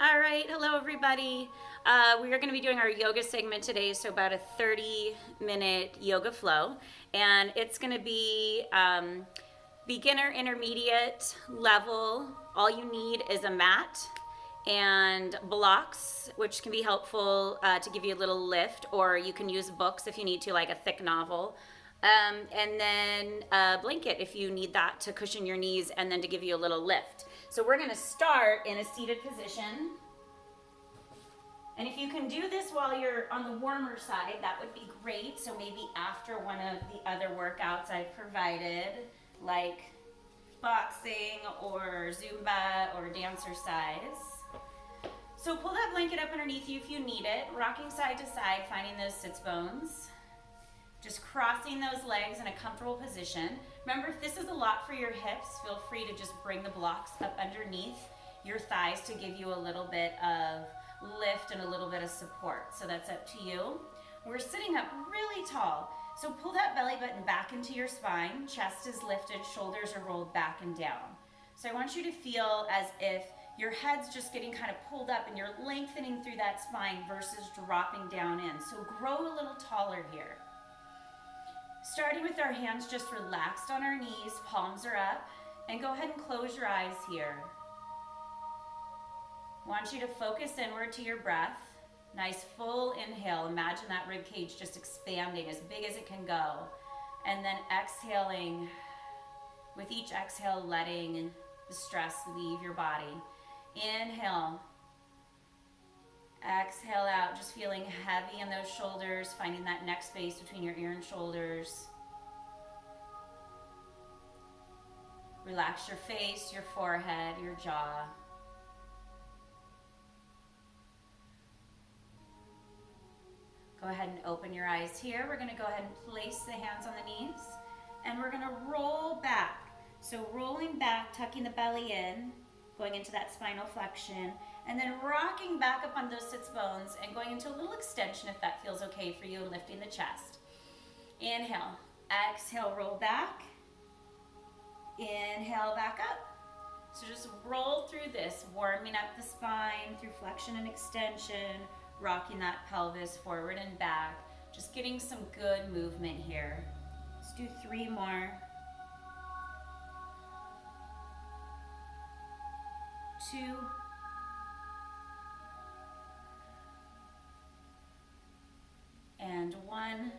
All right, hello everybody. We are going to be doing our yoga segment today, so about a 30-minute yoga flow, and it's going to be beginner, intermediate level. All you need is a mat and blocks, which can be helpful to give you a little lift, or you can use books if you need to, like a thick novel. And then a blanket if you need that to cushion your knees and then to give you a little lift. So we're going to start in a seated position. And if you can do this while you're on the warmer side, that would be great. So maybe after one of the other workouts I've provided, like boxing or Zumba or dancercise. So pull that blanket up underneath you if you need it, rocking side to side, finding those sits bones. Just crossing those legs in a comfortable position. Remember, if this is a lot for your hips, feel free to just bring the blocks up underneath your thighs to give you a little bit of lift and a little bit of support. So that's up to you. We're sitting up really tall. So pull that belly button back into your spine. Chest is lifted, shoulders are rolled back and down. So I want you to feel as if your head's just getting kind of pulled up and you're lengthening through that spine versus dropping down in. So grow a little taller here. Starting with our hands just relaxed on our knees, palms are up, and go ahead and close your eyes here. I want you to focus inward to your breath. Nice full inhale. Imagine that rib cage just expanding as big as it can go. And then exhaling. With each exhale, letting the stress leave your body. Inhale. Exhale out, just feeling heavy in those shoulders, finding that neck space between your ear and shoulders. Relax your face, your forehead, your jaw. Go ahead and open your eyes here. We're going to go ahead and place the hands on the knees, and we're going to roll back. So rolling back, tucking the belly in, going into that spinal flexion, and then rocking back up on those sits bones and going into a little extension if that feels okay for you, and lifting the chest. Inhale, exhale, roll back. Inhale, back up. So just roll through this, warming up the spine through flexion and extension, rocking that pelvis forward and back, just getting some good movement here. Let's do 3 more. 2. And 1.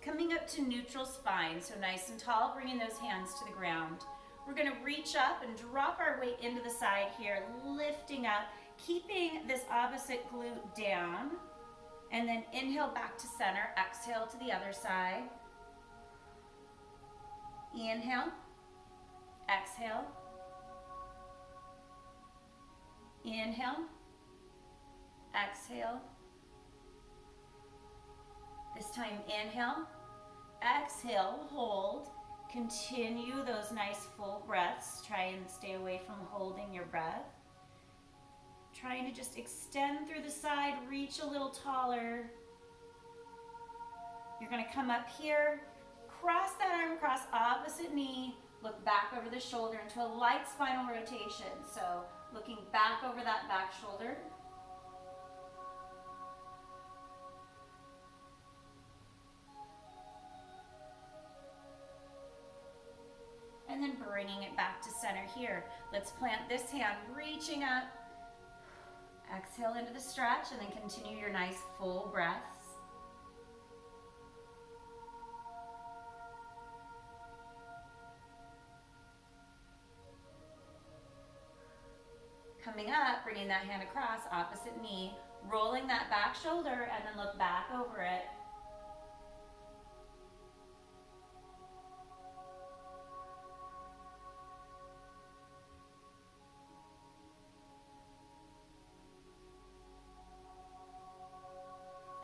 Coming up to neutral spine, so nice and tall, bringing those hands to the ground. We're going to reach up and drop our weight into the side here, lifting up, keeping this opposite glute down, and then inhale back to center, exhale to the other side. Inhale, exhale. Inhale, exhale. This time inhale, exhale, hold. Continue those nice full breaths. Try and stay away from holding your breath. Trying to just extend through the side, reach a little taller. You're going to come up here, cross that arm across opposite knee, look back over the shoulder into a light spinal rotation. So looking back over that back shoulder. And then bringing it back to center here. Let's plant this hand, reaching up. Exhale into the stretch, and then continue your nice full breaths. Coming up, bringing that hand across, opposite knee, rolling that back shoulder, and then look back over it.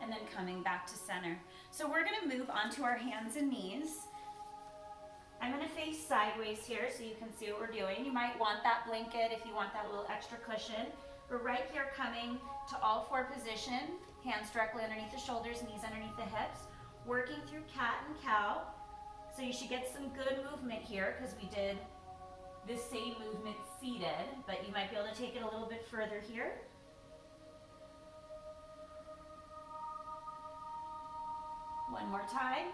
And then coming back to center. So we're going to move onto our hands and knees. I'm going to face sideways here so you can see what we're doing. You might want that blanket if you want that little extra cushion. We're right here coming to all 4 position, hands directly underneath the shoulders, knees underneath the hips, working through cat and cow. So you should get some good movement here because we did this same movement seated, but you might be able to take it a little bit further here. One more time.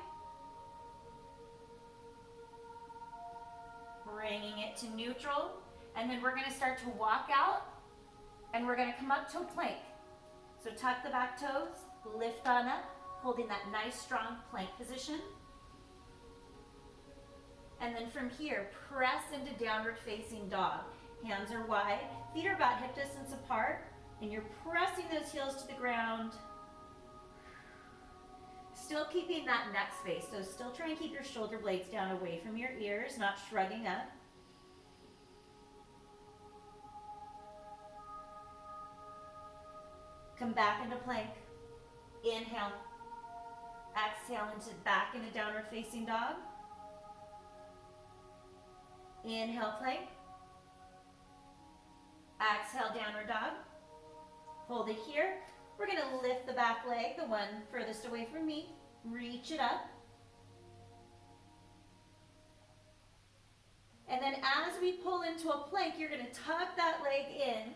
Bringing it to neutral, and then we're going to start to walk out, and we're going to come up to a plank. So tuck the back toes, lift on up, holding that nice strong plank position. And then from here, press into downward facing dog. Hands are wide, feet are about hip distance apart, and you're pressing those heels to the ground. Still keeping that neck space, so still try and keep your shoulder blades down away from your ears, not shrugging up. Come back into plank. Inhale. Exhale into back into downward facing dog. Inhale, plank. Exhale, downward dog. Hold it here. We're going to lift the back leg, the one furthest away from me. Reach it up. And then as we pull into a plank, you're going to tuck that leg in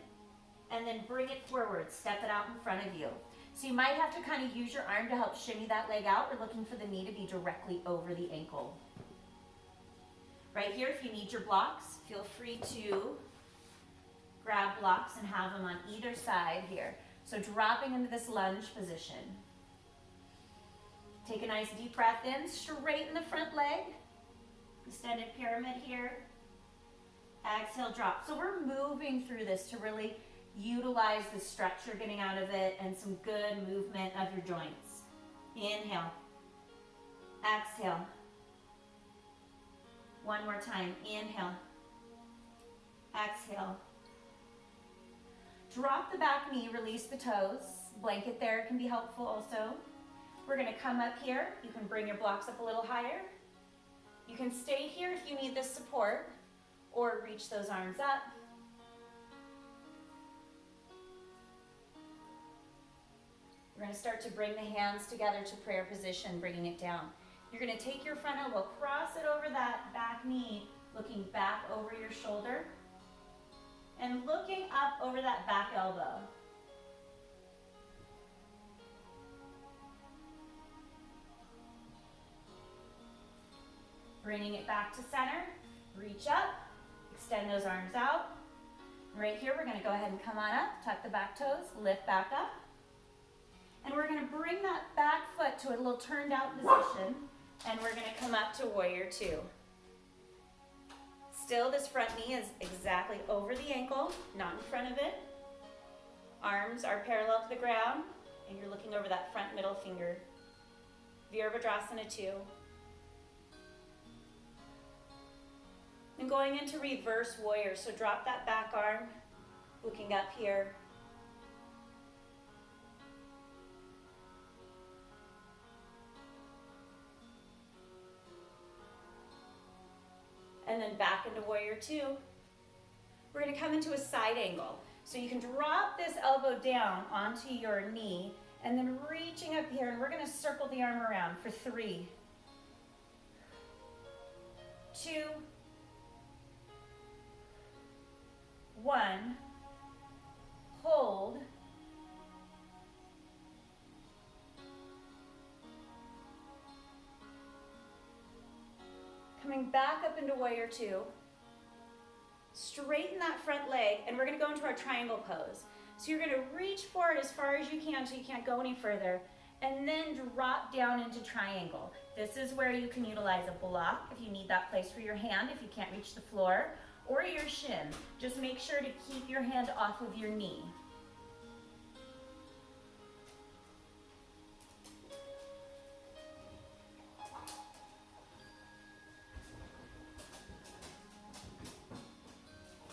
and then bring it forward. Step it out in front of you. So you might have to kind of use your arm to help shimmy that leg out. We're looking for the knee to be directly over the ankle. Right here, if you need your blocks, feel free to grab blocks and have them on either side here. So dropping into this lunge position. Take a nice deep breath in, straighten the front leg. Extended pyramid here. Exhale, drop. So we're moving through this to really utilize the stretch you're getting out of it and some good movement of your joints. Inhale. Exhale. One more time. Inhale. Exhale. Drop the back knee, release the toes. Blanket there can be helpful also. We're going to come up here. You can bring your blocks up a little higher. You can stay here if you need this support, or reach those arms up. We're going to start to bring the hands together to prayer position, bringing it down. You're going to take your front elbow, cross it over that back knee, looking back over your shoulder, and looking up over that back elbow. Bringing it back to center, reach up, extend those arms out. Right here, we're going to go ahead and come on up, tuck the back toes, lift back up. And we're going to bring that back foot to a little turned out position, and we're going to come up to warrior two. Still, this front knee is exactly over the ankle, not in front of it. Arms are parallel to the ground, and you're looking over that front middle finger. Virabhadrasana 2. And going into reverse warrior, so drop that back arm, looking up here. And then back into warrior two. We're going to come into a side angle. So you can drop this elbow down onto your knee and then reaching up here, and we're going to circle the arm around for 3, 2, 1. Hold. Coming back up into warrior two. Straighten that front leg, and we're going to go into our triangle pose. So you're going to reach forward as far as you can so you can't go any further, and then drop down into triangle. This is where you can utilize a block if you need that place for your hand, if you can't reach the floor, or your shin. Just make sure to keep your hand off of your knee.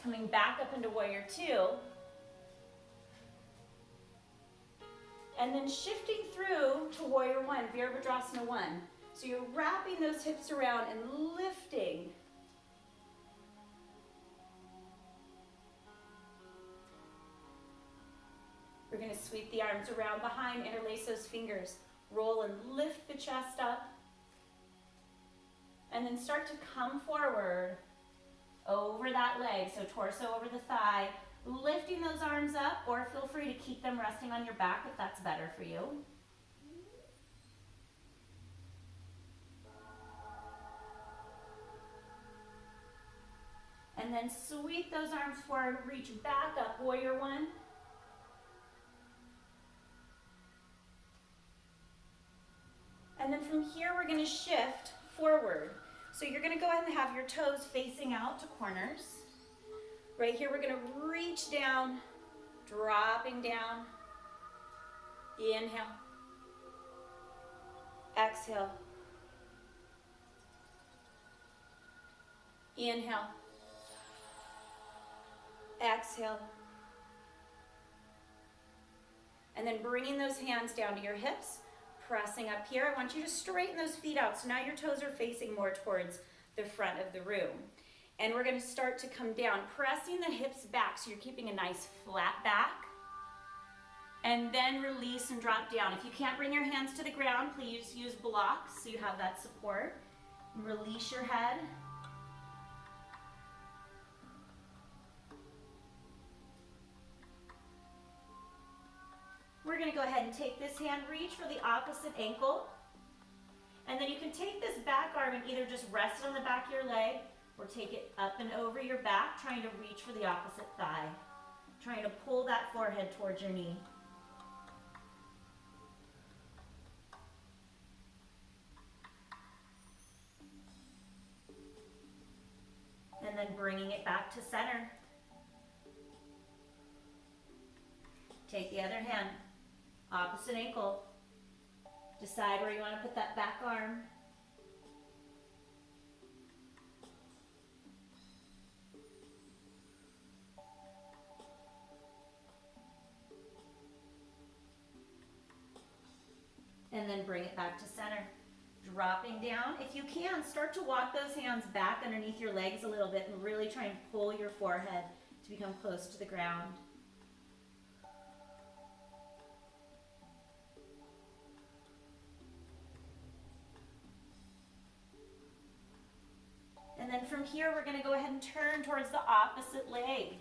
Coming back up into warrior two. And then shifting through to warrior one, Virabhadrasana 1. So you're wrapping those hips around and lifting. We're going to sweep the arms around behind, interlace those fingers, roll and lift the chest up, and then start to come forward over that leg, so torso over the thigh, lifting those arms up, or feel free to keep them resting on your back if that's better for you. And then sweep those arms forward, reach back up, warrior one. And then from here, we're gonna shift forward. So you're gonna go ahead and have your toes facing out to corners. Right here, we're gonna reach down, dropping down. Inhale. Exhale. Inhale. Exhale. And then bringing those hands down to your hips, pressing up here. I want you to straighten those feet out. So now your toes are facing more towards the front of the room. And we're gonna start to come down, pressing the hips back so you're keeping a nice flat back. And then release and drop down. If you can't bring your hands to the ground, please use blocks so you have that support. Release your head. We're gonna go ahead and take this hand, reach for the opposite ankle. And then you can take this back arm and either just rest it on the back of your leg or take it up and over your back, trying to reach for the opposite thigh. Trying to pull that forehead towards your knee. And then bringing it back to center. Take the other hand, opposite ankle. Decide where you want to put that back arm. And then bring it back to center. Dropping down. If you can, start to walk those hands back underneath your legs a little bit and really try and pull your forehead to become close to the ground. And then from here, we're going to go ahead and turn towards the opposite leg.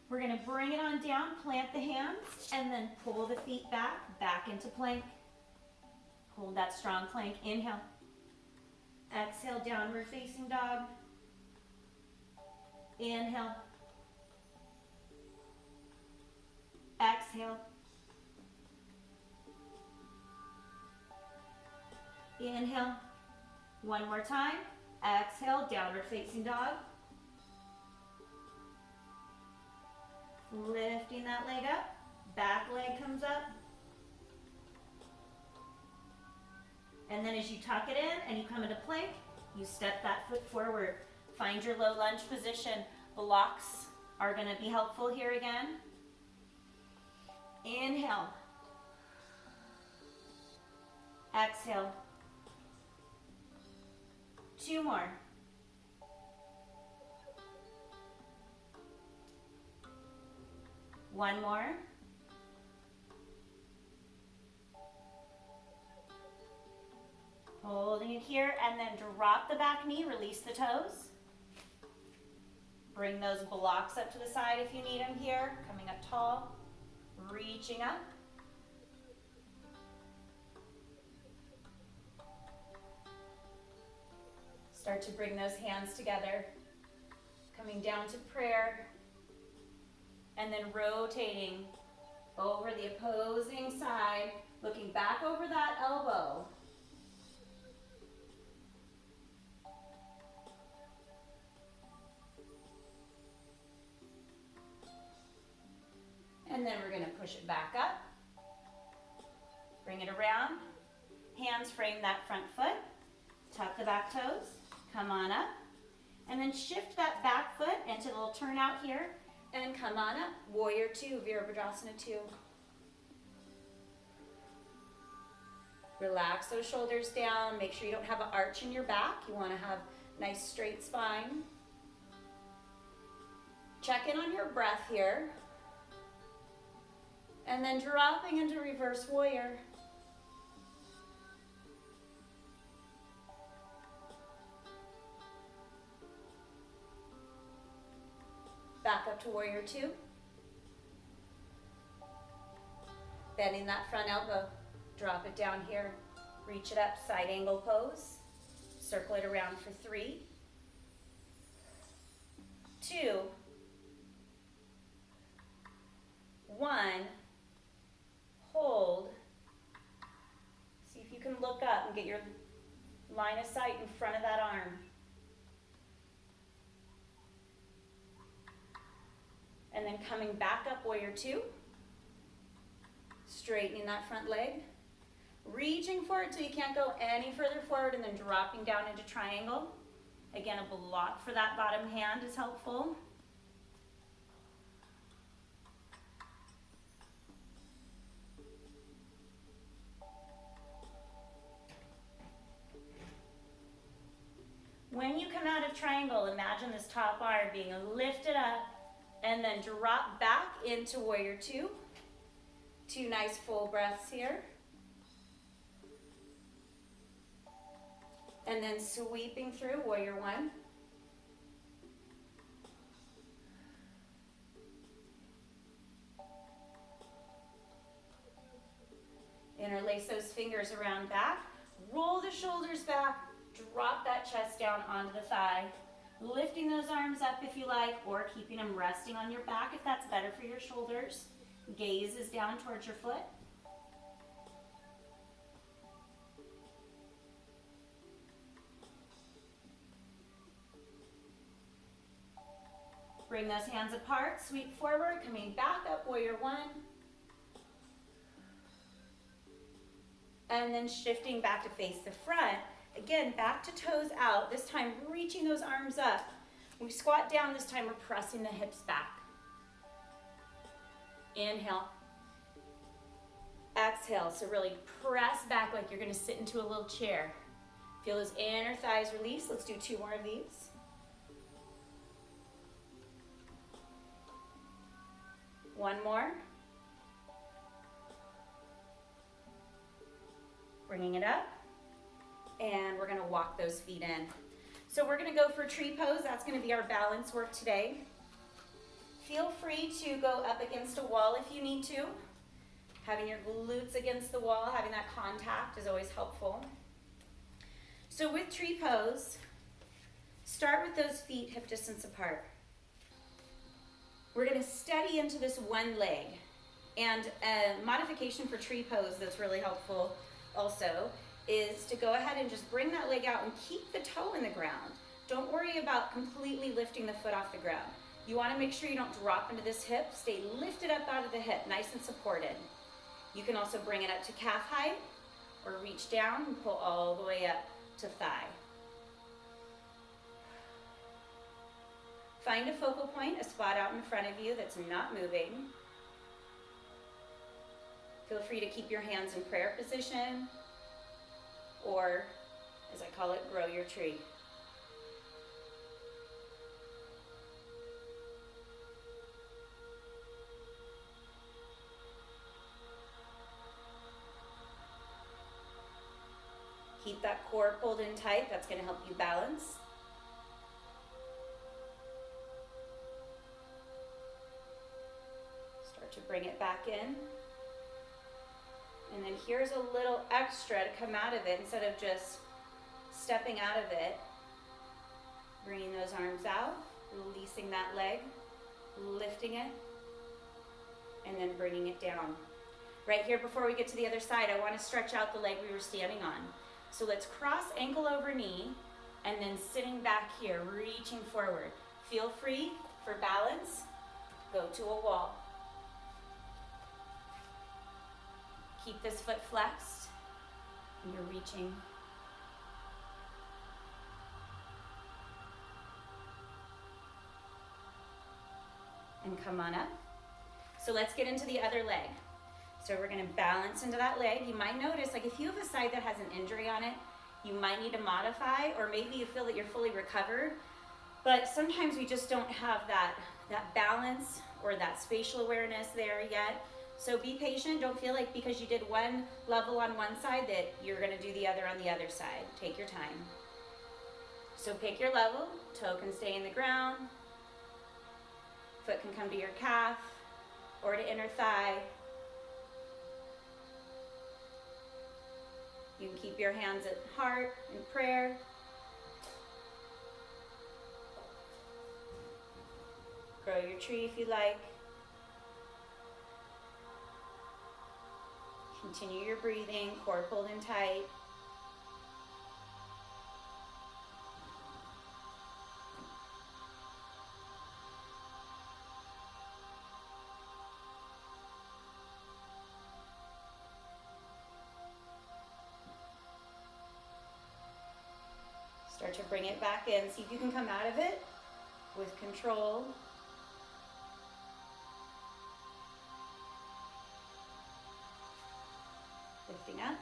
We're going to bring it on down, plant the hands, and then pull the feet back into plank. Hold that strong plank. Inhale. Exhale, downward facing dog. Inhale. Exhale. Inhale. One more time. Exhale, downward facing dog. Lifting that leg up. Back leg comes up. And then as you tuck it in and you come into plank, you step that foot forward. Find your low lunge position. Blocks are going to be helpful here again. Inhale. Exhale. Two more. One more. Holding it here, and then drop the back knee, release the toes. Bring those blocks up to the side if you need them here. Coming up tall, reaching up. Start to bring those hands together. Coming down to prayer. And then rotating over the opposing side, looking back over that elbow. And then we're going to push it back up. Bring it around. Hands frame that front foot. Tuck the back toes. Come on up. And then shift that back foot into a little turnout here. And come on up. Warrior two, Virabhadrasana 2. Relax those shoulders down. Make sure you don't have an arch in your back. You want to have a nice straight spine. Check in on your breath here. And then dropping into reverse warrior. to warrior two. Bending that front elbow, drop it down here, reach it up, side angle pose. Circle it around for 3, 2, 1. Hold. See if you can look up and get your line of sight in front of that arm. And then coming back up, warrior two. Straightening that front leg. Reaching forward till you can't go any further forward and then dropping down into triangle. Again, a block for that bottom hand is helpful. When you come out of triangle, imagine this top arm being lifted up and then drop back into warrior two. 2 nice full breaths here. And then sweeping through warrior one. Interlace those fingers around back. Roll the shoulders back. Drop that chest down onto the thigh. Lifting those arms up if you like, or keeping them resting on your back if that's better for your shoulders. Gaze is down towards your foot. Bring those hands apart, sweep forward, coming back up, warrior one. And then shifting back to face the front. Again, back to toes out, this time reaching those arms up. When we squat down, this time we're pressing the hips back. Inhale. Exhale, so really press back like you're gonna sit into a little chair. Feel those inner thighs release. Let's do 2 more of these. One more. Bringing it up. And we're gonna walk those feet in. So we're gonna go for tree pose. That's gonna be our balance work today. Feel free to go up against a wall if you need to. Having your glutes against the wall, having that contact is always helpful. So with tree pose, start with those feet hip distance apart. We're gonna steady into this one leg. And a modification for tree pose that's really helpful also is to go ahead and just bring that leg out and keep the toe in the ground. Don't worry about completely lifting the foot off the ground. You wanna make sure you don't drop into this hip. Stay lifted up out of the hip, nice and supported. You can also bring it up to calf height or reach down and pull all the way up to thigh. Find a focal point, a spot out in front of you that's not moving. Feel free to keep your hands in prayer position, or as I call it, grow your tree. Keep that core pulled in tight. That's going to help you balance. Start to bring it back in. And then here's a little extra to come out of it instead of just stepping out of it. Bringing those arms out, releasing that leg, lifting it, and then bringing it down. Right here before we get to the other side, I want to stretch out the leg we were standing on. So let's cross ankle over knee and then sitting back here, reaching forward. Feel free for balance, go to a wall. Keep this foot flexed and you're reaching. And come on up. So let's get into the other leg. So we're gonna balance into that leg. You might notice, like if you have a side that has an injury on it, you might need to modify, or maybe you feel that you're fully recovered, but sometimes we just don't have that balance or that spatial awareness there yet. So be patient, don't feel like because you did one level on one side that you're gonna do the other on the other side. Take your time. So pick your level, toe can stay in the ground. Foot can come to your calf or to inner thigh. You can keep your hands at heart in prayer. Grow your tree if you like. Continue your breathing, core pulled in tight. Start to bring it back in. See if you can come out of it with control. Lifting up.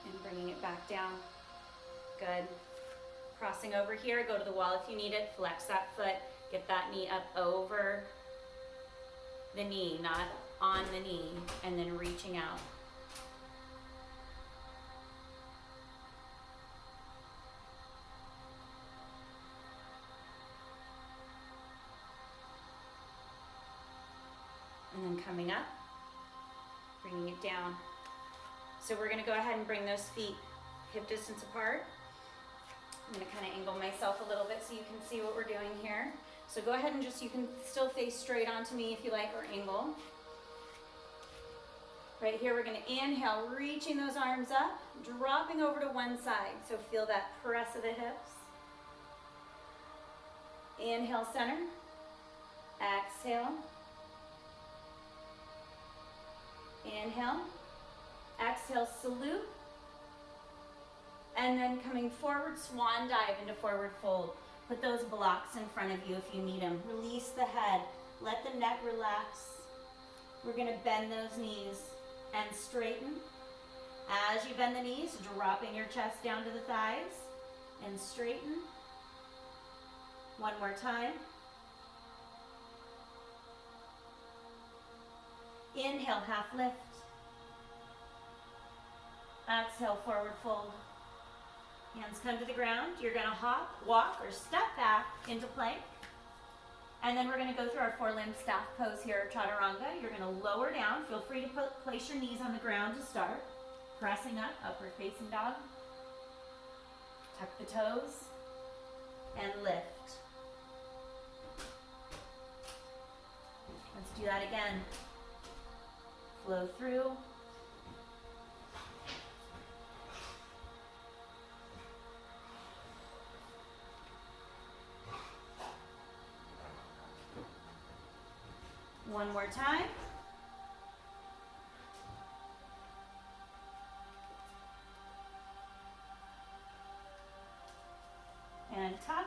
And bringing it back down. Good. Crossing over here, go to the wall if you need it. Flex that foot. Get that knee up over the knee, not on the knee. And then reaching out. And then coming up, bringing it down. So we're gonna go ahead and bring those feet hip distance apart. I'm gonna kind of angle myself a little bit so you can see what we're doing here. So go ahead and you can still face straight onto me if you like, or angle. Right here, we're gonna inhale, reaching those arms up, dropping over to one side. So feel that press of the hips. Inhale, center. Exhale. Inhale, exhale, salute, and then coming forward, swan dive into forward fold. Put those blocks in front of you if you need them. Release the head, let the neck relax. We're gonna bend those knees and straighten. As you bend the knees, dropping your chest down to the thighs and straighten. One more time. Inhale, half lift. Exhale, forward fold. Hands come to the ground. You're gonna hop, walk, or step back into plank. And then we're gonna go through our four-limb staff pose here, chaturanga. You're gonna lower down. Feel free to place your knees on the ground to start. Pressing up, upward facing dog. Tuck the toes and lift. Let's do that again. Flow through. One more time. And tuck.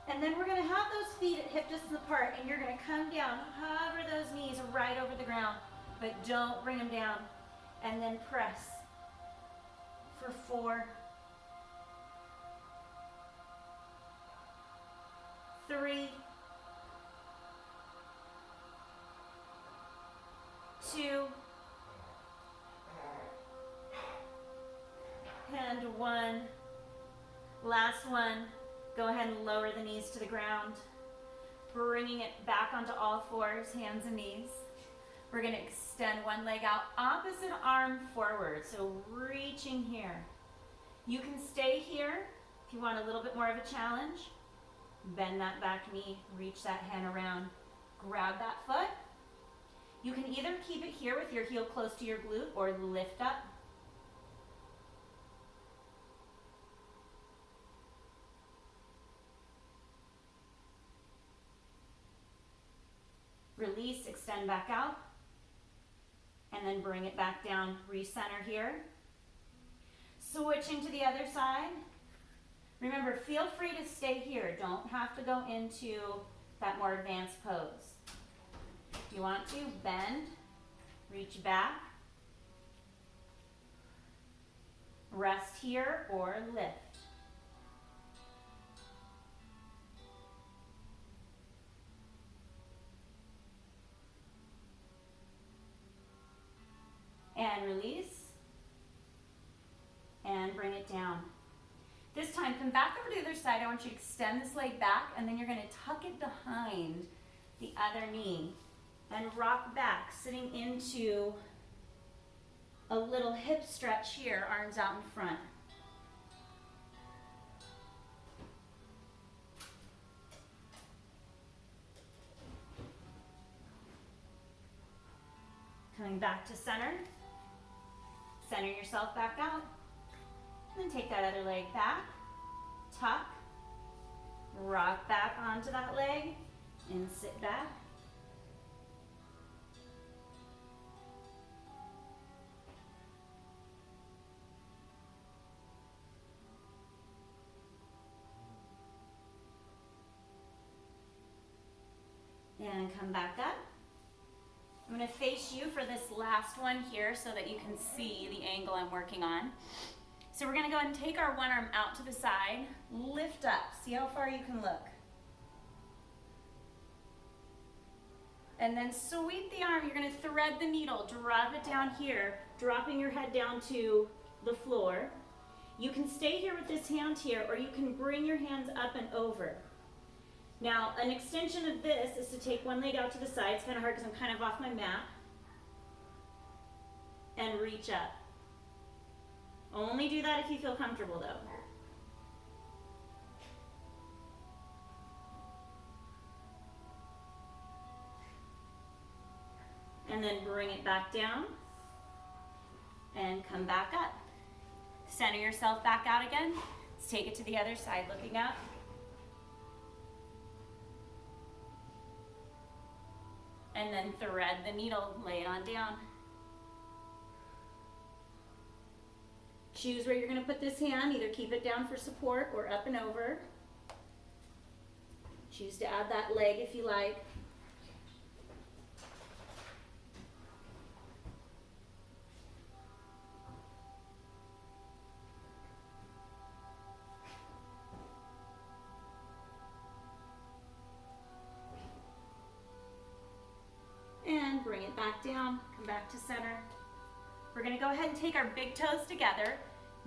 And then we're going to have those feet at hip distance apart, and you're going to come down, hover those knees right over the ground, but don't bring them down. And then press for 4, 3, 2, and 1. Last one. Go ahead and lower the knees to the ground, bringing it back onto all fours, hands and knees. We're going to extend one leg out, opposite arm forward, so reaching here. You can stay here if you want a little bit more of a challenge. Bend that back knee, reach that hand around, grab that foot. You can either keep it here with your heel close to your glute or lift up. Release, extend back out, and then bring it back down, recenter here. Switching to the other side. Remember, feel free to stay here. Don't have to go into that more advanced pose. If you want to, bend, reach back, rest here or lift. and release, and bring it down. This time, come back over to the other side. I want you to extend this leg back, and then you're going to tuck it behind the other knee and rock back, sitting into a little hip stretch here, arms out in front. Coming back to center. Center yourself back out. And then take that other leg back. Tuck. Rock back onto that leg and sit back. And come back up. I'm going to face you for this last one here so that you can see the angle I'm working on. So we're going to go ahead and take our one arm out to the side, lift up, see how far you can look. And then sweep the arm, you're going to thread the needle, drop it down here, dropping your head down to the floor. You can stay here with this hand here, or you can bring your hands up and over. Now, an extension of this is to take one leg out to the side. It's kind of hard because I'm kind of off my mat. And reach up. Only do that if you feel comfortable, though. And then bring it back down. And come back up. Center yourself back out again. Let's take it to the other side, looking up. And then thread the needle, lay it on down. Choose where you're going to put this hand, either keep it down for support or up and over. Choose to add that leg if you like. And bring it back down, come back to center. We're going to go ahead and take our big toes together.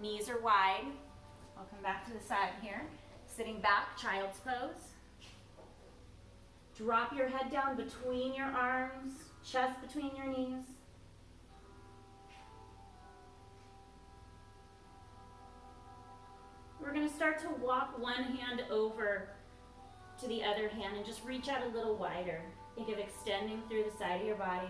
Knees are wide. I'll come back to the side here. Sitting back, child's pose. Drop your head down between your arms, chest between your knees. We're going to start to walk one hand over to the other hand and just reach out a little wider. Think of extending through the side of your body.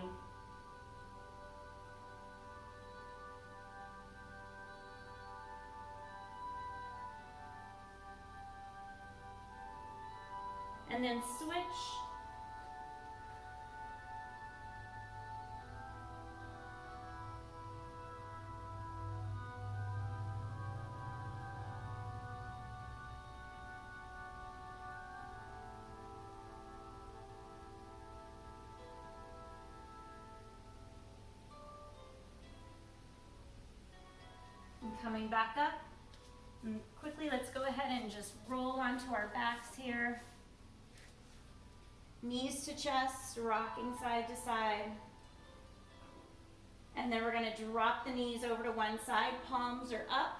And then switch. And coming back up. And quickly, let's go ahead and just roll onto our backs here. Knees to chest, rocking side to side. And then we're going to drop the knees over to one side, palms are up.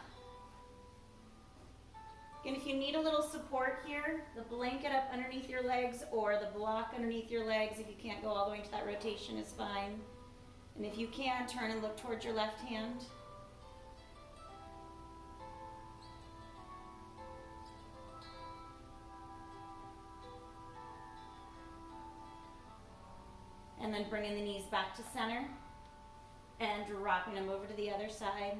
Again, if you need a little support here, the blanket up underneath your legs or the block underneath your legs, if you can't go all the way into that rotation, is fine. And if you can, turn and look towards your left hand. And then bringing the knees back to center and dropping them over to the other side.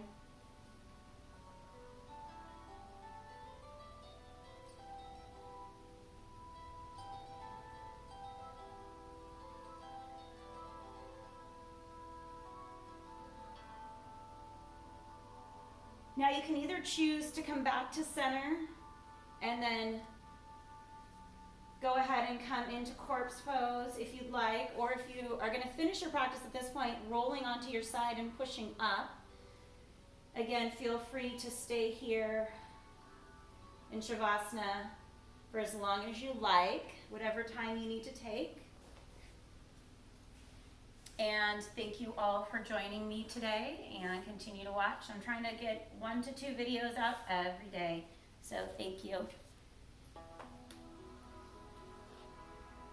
Now you can either choose to come back to center and then go ahead and come into corpse pose if you'd like, or if you are going to finish your practice at this point, rolling onto your side and pushing up. Again, feel free to stay here in Shavasana for as long as you like, whatever time you need to take. And thank you all for joining me today, and continue to watch. I'm trying to get 1 to 2 videos out every day, so thank you.